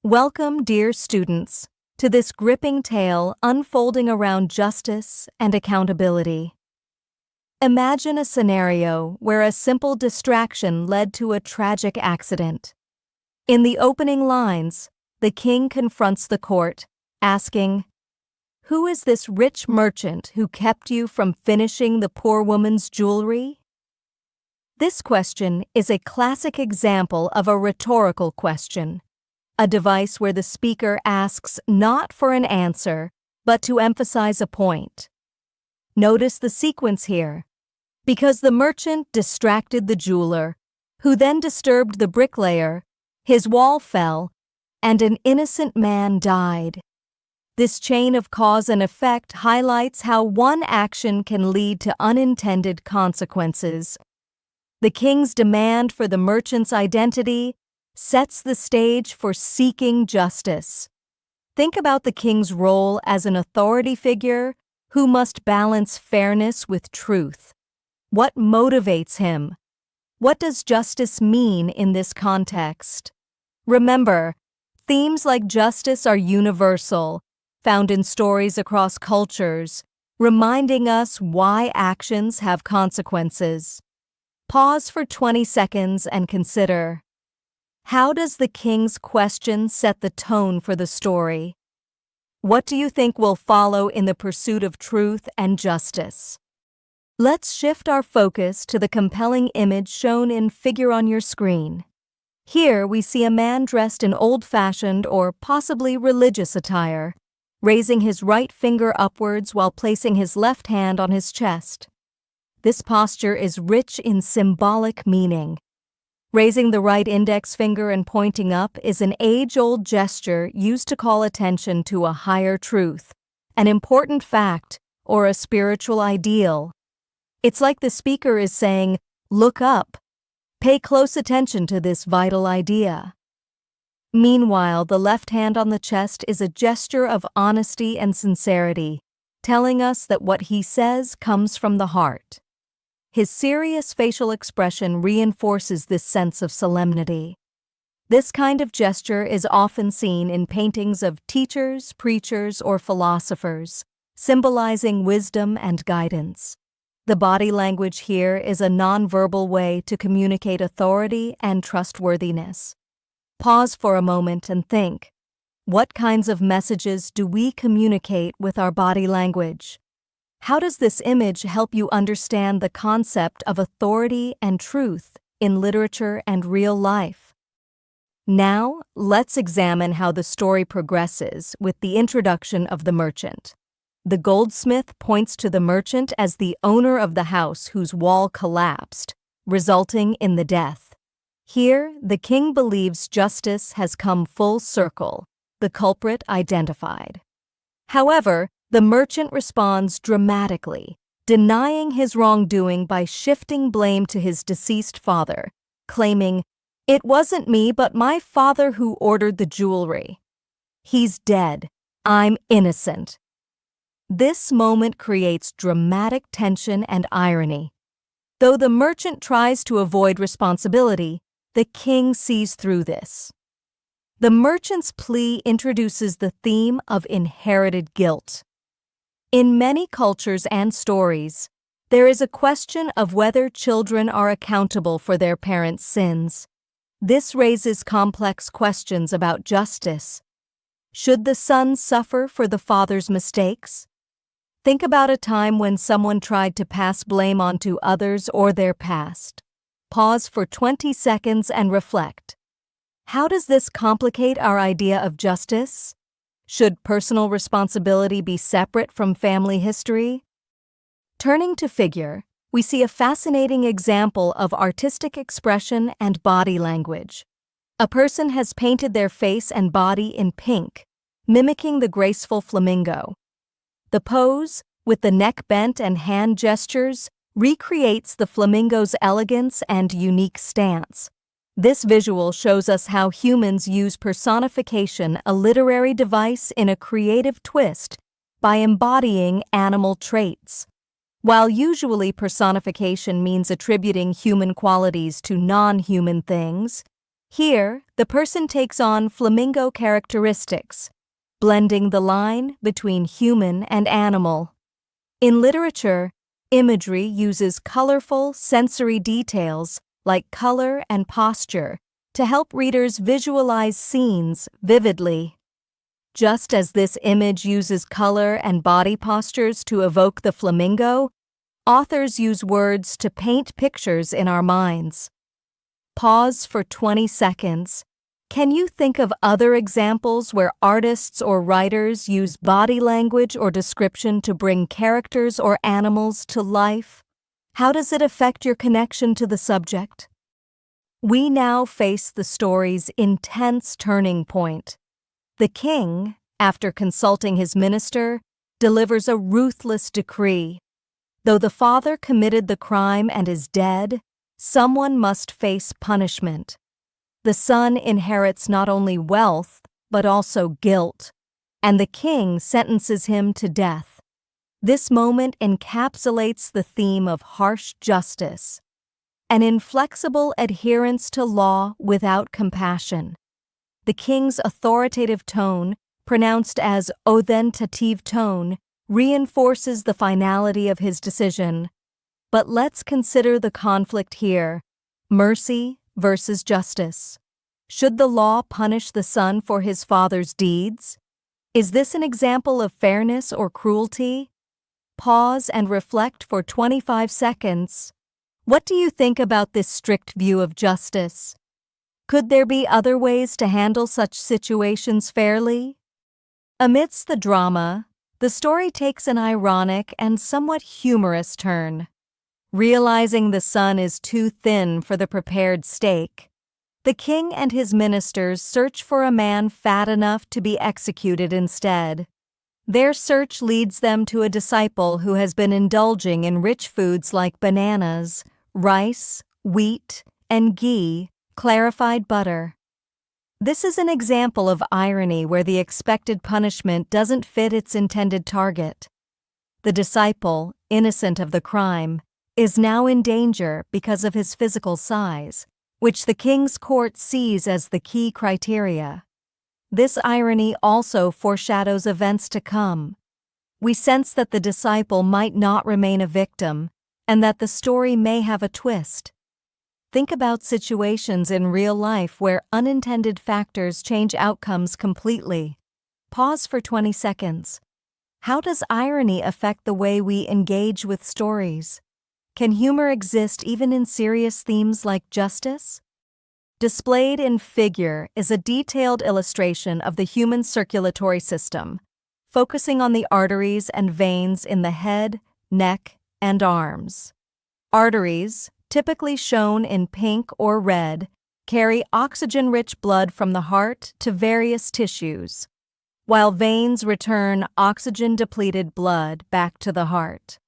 Welcome, dear students, to this gripping tale unfolding around justice and accountability. Imagine a scenario where a simple distraction led to a tragic accident. In the opening lines, the king confronts the court, asking, "Who is this rich merchant who kept you from finishing the poor woman's jewelry?" This question is a classic example of a rhetorical question, a device where the speaker asks not for an answer, but to emphasize a point. Notice the sequence here. Because the merchant distracted the jeweler, who then disturbed the bricklayer, his wall fell, and an innocent man died. This chain of cause and effect highlights how one action can lead to unintended consequences. The king's demand for the merchant's identity sets the stage for seeking justice. Think about the king's role as an authority figure who must balance fairness with truth. What motivates him? What does justice mean in this context? Remember, themes like justice are universal, found in stories across cultures, reminding us why actions have consequences. Pause for 20 seconds and consider. How does the king's question set the tone for the story? What do you think will follow in the pursuit of truth and justice? Let's shift our focus to the compelling image shown in figure on your screen. Here we see a man dressed in old-fashioned or possibly religious attire, raising his right finger upwards while placing his left hand on his chest. This posture is rich in symbolic meaning. Raising the right index finger and pointing up is an age-old gesture used to call attention to a higher truth, an important fact, or a spiritual ideal. It's like the speaker is saying, "Look up. Pay close attention to this vital idea." Meanwhile, the left hand on the chest is a gesture of honesty and sincerity, telling us that what he says comes from the heart. His serious facial expression reinforces this sense of solemnity. This kind of gesture is often seen in paintings of teachers, preachers, or philosophers, symbolizing wisdom and guidance. The body language here is a nonverbal way to communicate authority and trustworthiness. Pause for a moment and think, what kinds of messages do we communicate with our body language? How does this image help you understand the concept of authority and truth in literature and real life? Now, let's examine how the story progresses with the introduction of the merchant. The goldsmith points to the merchant as the owner of the house whose wall collapsed, resulting in the death. Here, the king believes justice has come full circle, the culprit identified. However, the merchant responds dramatically, denying his wrongdoing by shifting blame to his deceased father, claiming, "It wasn't me, but my father who ordered the jewelry. He's dead. I'm innocent." This moment creates dramatic tension and irony. Though the merchant tries to avoid responsibility, the king sees through this. The merchant's plea introduces the theme of inherited guilt. In many cultures and stories, there is a question of whether children are accountable for their parents' sins. This raises complex questions about justice. Should the son suffer for the father's mistakes? Think about a time when someone tried to pass blame onto others or their past. Pause for 20 seconds and reflect. How does this complicate our idea of justice? Should personal responsibility be separate from family history? Turning to figure, we see a fascinating example of artistic expression and body language. A person has painted their face and body in pink, mimicking the graceful flamingo. The pose, with the neck bent and hand gestures, recreates the flamingo's elegance and unique stance. This visual shows us how humans use personification, a literary device, in a creative twist by embodying animal traits. While usually personification means attributing human qualities to non-human things, Here, the person takes on flamingo characteristics, blending the line between human and animal. In literature, imagery uses colorful sensory details like color and posture to help readers visualize scenes vividly. Just as this image uses color and body postures to evoke the flamingo, authors use words to paint pictures in our minds. Pause for 20 seconds. Can you think of other examples where artists or writers use body language or description to bring characters or animals to life? How does it affect your connection to the subject? We now face the story's intense turning point. The king, after consulting his minister, delivers a ruthless decree. Though the father committed the crime and is dead, someone must face punishment. The son inherits not only wealth, but also guilt, and the king sentences him to death. This moment encapsulates the theme of harsh justice, an inflexible adherence to law without compassion. The king's authoritative tone, pronounced as authentative tone, reinforces the finality of his decision. But let's consider the conflict here: mercy versus justice. Should the law punish the son for his father's deeds? Is this an example of fairness or cruelty? Pause and reflect for 25 seconds. What do you think about this strict view of justice? Could there be other ways to handle such situations fairly? Amidst the drama, the story takes an ironic and somewhat humorous turn. Realizing the son is too thin for the prepared steak, the king and his ministers search for a man fat enough to be executed instead. Their search leads them to a disciple who has been indulging in rich foods like bananas, rice, wheat, and ghee, clarified butter. This is an example of irony where the expected punishment doesn't fit its intended target. The disciple, innocent of the crime, is now in danger because of his physical size, which the king's court sees as the key criteria. This irony also foreshadows events to come. We sense that the disciple might not remain a victim, and that the story may have a twist. Think about situations in real life where unintended factors change outcomes completely. Pause for 20 seconds. How does irony affect the way we engage with stories? Can humor exist even in serious themes like justice? Displayed in figure is a detailed illustration of the human circulatory system, focusing on the arteries and veins in the head, neck, and arms. Arteries, typically shown in pink or red, carry oxygen-rich blood from the heart to various tissues, while veins return oxygen-depleted blood back to the heart.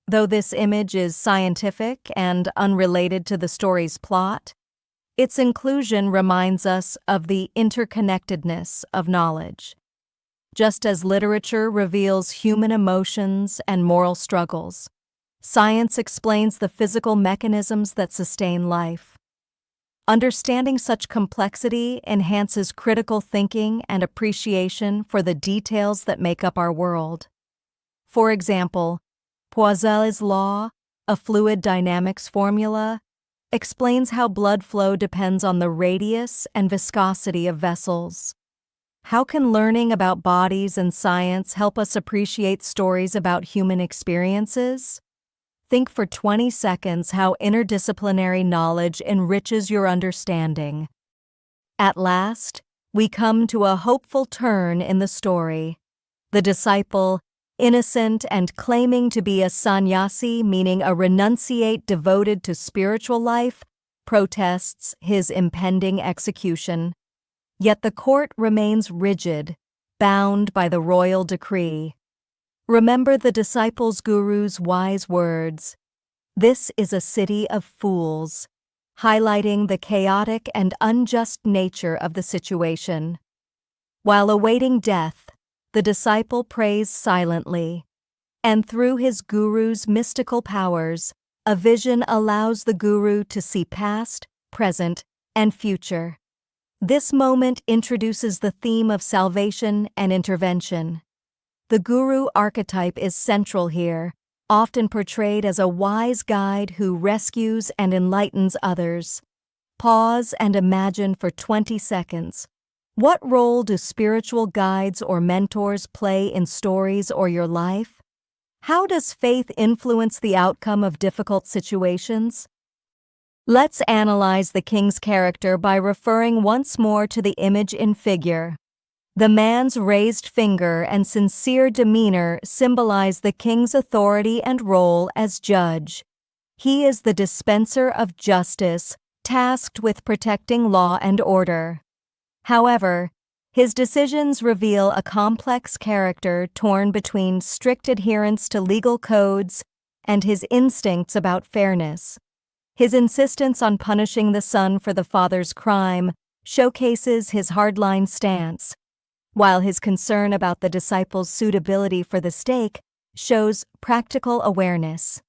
Though this image is scientific and unrelated to the story's plot, its inclusion reminds us of the interconnectedness of knowledge. Just as literature reveals human emotions and moral struggles, science explains the physical mechanisms that sustain life. Understanding such complexity enhances critical thinking and appreciation for the details that make up our world. For example, Poiseuille's law, a fluid dynamics formula, explains how blood flow depends on the radius and viscosity of vessels. How can learning about bodies and science help us appreciate stories about human experiences? Think for 20 seconds how interdisciplinary knowledge enriches your understanding. At last, we come to a hopeful turn in the story. The disciple, innocent and claiming to be a sannyasi, meaning a renunciate devoted to spiritual life, protests his impending execution. Yet the court remains rigid, bound by the royal decree. Remember the disciple's guru's wise words: "This is a city of fools," highlighting the chaotic and unjust nature of the situation. While awaiting death, the disciple prays silently, and through his guru's mystical powers, a vision allows the guru to see past, present, and future. This moment introduces the theme of salvation and intervention. The guru archetype is central here, often portrayed as a wise guide who rescues and enlightens others. Pause and imagine for 20 seconds. What role do spiritual guides or mentors play in stories or your life? How does faith influence the outcome of difficult situations? Let's analyze the king's character by referring once more to the image in figure. The man's raised finger and sincere demeanor symbolize the king's authority and role as judge. He is the dispenser of justice, tasked with protecting law and order. However, his decisions reveal a complex character torn between strict adherence to legal codes and his instincts about fairness. His insistence on punishing the son for the father's crime showcases his hardline stance, while his concern about the disciples' suitability for the stake shows practical awareness.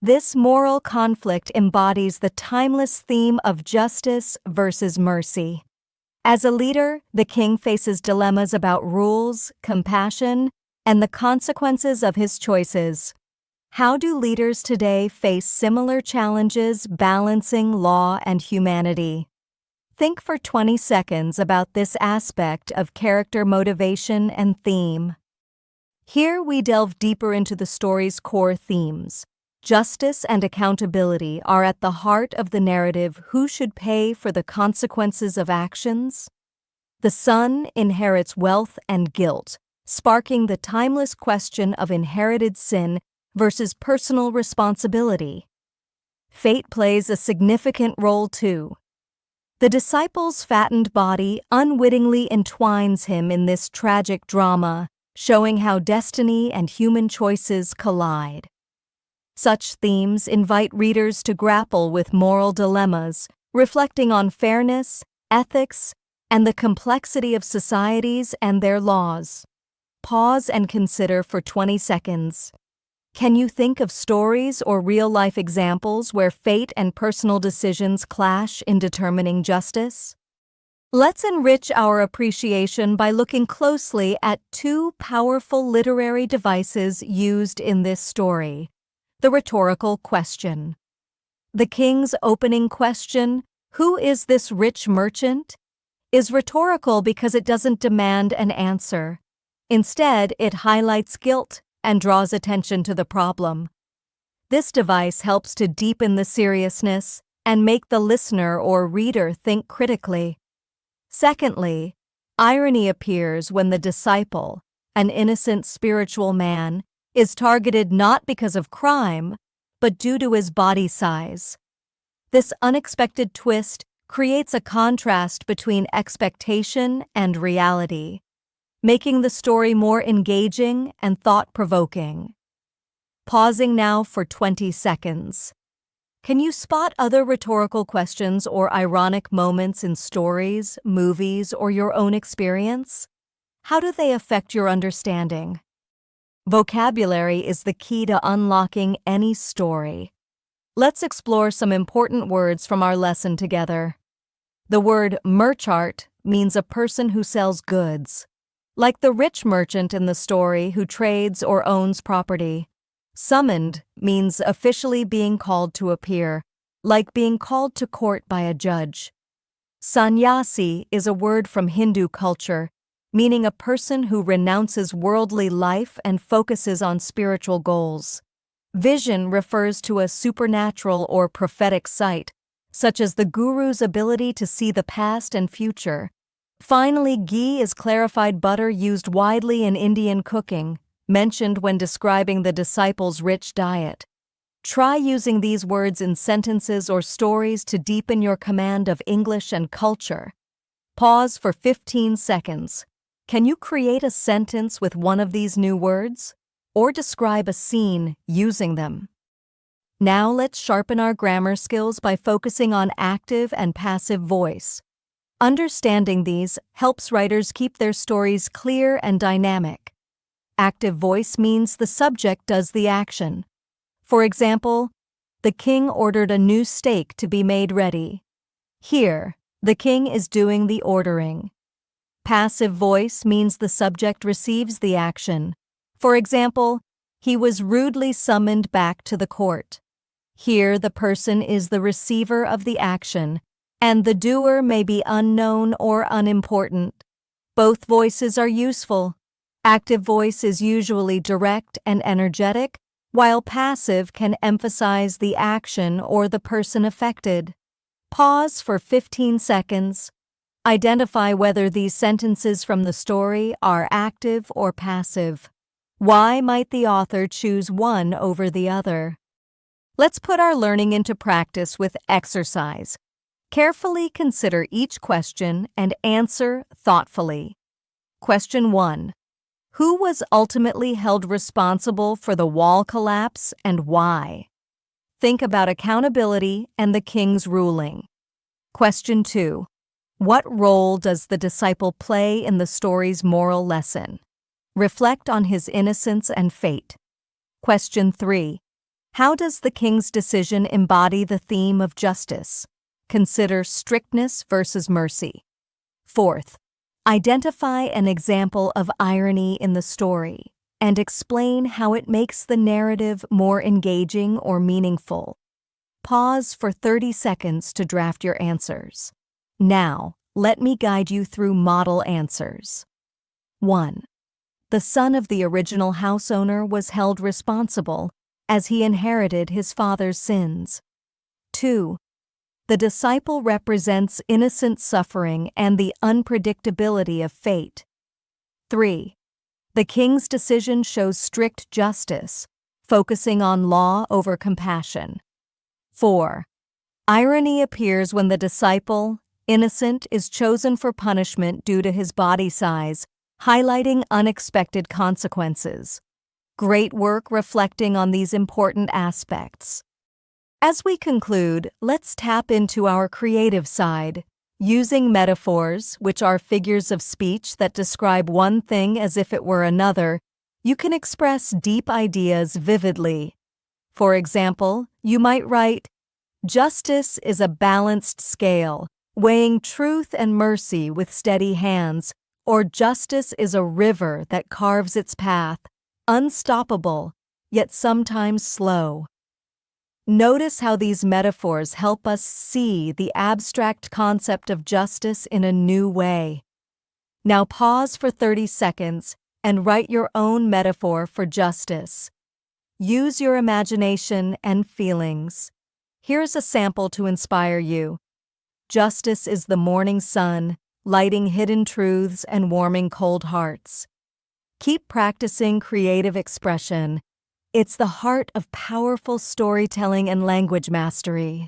This moral conflict embodies the timeless theme of justice versus mercy. As a leader, the king faces dilemmas about rules, compassion, and the consequences of his choices. How do leaders today face similar challenges balancing law and humanity? Think for 20 seconds about this aspect of character motivation and theme. Here we delve deeper into the story's core themes. Justice and accountability are at the heart of the narrative. Who should pay for the consequences of actions? The son inherits wealth and guilt, sparking the timeless question of inherited sin versus personal responsibility. Fate plays a significant role too. The disciple's fattened body unwittingly entwines him in this tragic drama, showing how destiny and human choices collide. Such themes invite readers to grapple with moral dilemmas, reflecting on fairness, ethics, and the complexity of societies and their laws. Pause and consider for 20 seconds. Can you think of stories or real-life examples where fate and personal decisions clash in determining justice? Let's enrich our appreciation by looking closely at two powerful literary devices used in this story. The rhetorical question. The king's opening question, "Who is this rich merchant?" is rhetorical because it doesn't demand an answer. Instead, it highlights guilt and draws attention to the problem. This device helps to deepen the seriousness and make the listener or reader think critically. Secondly, irony appears when the disciple, an innocent spiritual man, is targeted not because of crime, but due to his body size. This unexpected twist creates a contrast between expectation and reality, making the story more engaging and thought-provoking. Pausing now for 20 seconds. Can you spot other rhetorical questions or ironic moments in stories, movies, or your own experience? How do they affect your understanding? Vocabulary is the key to unlocking any story. Let's explore some important words from our lesson together. The word merchant means a person who sells goods, like the rich merchant in the story who trades or owns property. Summoned means officially being called to appear, like being called to court by a judge. Sannyasi is a word from Hindu culture, meaning a person who renounces worldly life and focuses on spiritual goals. Vision refers to a supernatural or prophetic sight, such as the guru's ability to see the past and future. Finally, ghee is clarified butter used widely in Indian cooking, mentioned when describing the disciples' rich diet. Try using these words in sentences or stories to deepen your command of English and culture. Pause for 15 seconds. Can you create a sentence with one of these new words? Or describe a scene using them? Now let's sharpen our grammar skills by focusing on active and passive voice. Understanding these helps writers keep their stories clear and dynamic. Active voice means the subject does the action. For example, the king ordered a new steak to be made ready. Here, The king is doing the ordering. Passive voice means the subject receives the action. For example, he was rudely summoned back to the court. Here, the person is the receiver of the action, and the doer may be unknown or unimportant. Both voices are useful. Active voice is usually direct and energetic, while passive can emphasize the action or the person affected. Pause for 15 seconds. Identify whether these sentences from the story are active or passive. Why might the author choose one over the other? Let's put our learning into practice with exercise. Carefully consider each question and answer thoughtfully. Question 1. Who was ultimately held responsible for the wall collapse and why? Think about accountability and the king's ruling. Question 2. What role does the disciple play in the story's moral lesson? Reflect on his innocence and fate. Question 3. How does the king's decision embody the theme of justice? Consider strictness versus mercy. Fourth, identify an example of irony in the story and explain how it makes the narrative more engaging or meaningful. Pause for 30 seconds to draft your answers. Now, let me guide you through model answers. 1. The son of the original house owner was held responsible as he inherited his father's sins. 2. The disciple represents innocent suffering and the unpredictability of fate. 3. The king's decision shows strict justice, focusing on law over compassion. 4. Irony appears when the disciple, innocent, is chosen for punishment due to his body size, highlighting unexpected consequences. Great work reflecting on these important aspects. As we conclude, let's tap into our creative side. Using metaphors, which are figures of speech that describe one thing as if it were another, you can express deep ideas vividly. For example, you might write, "Justice is a balanced scale, weighing truth and mercy with steady hands," or "Justice is a river that carves its path, unstoppable, yet sometimes slow." Notice how these metaphors help us see the abstract concept of justice in a new way. Now pause for 30 seconds and write your own metaphor for justice. Use your imagination and feelings. Here's a sample to inspire you. Justice is the morning sun, lighting hidden truths and warming cold hearts. Keep practicing creative expression. It's the heart of powerful storytelling and language mastery.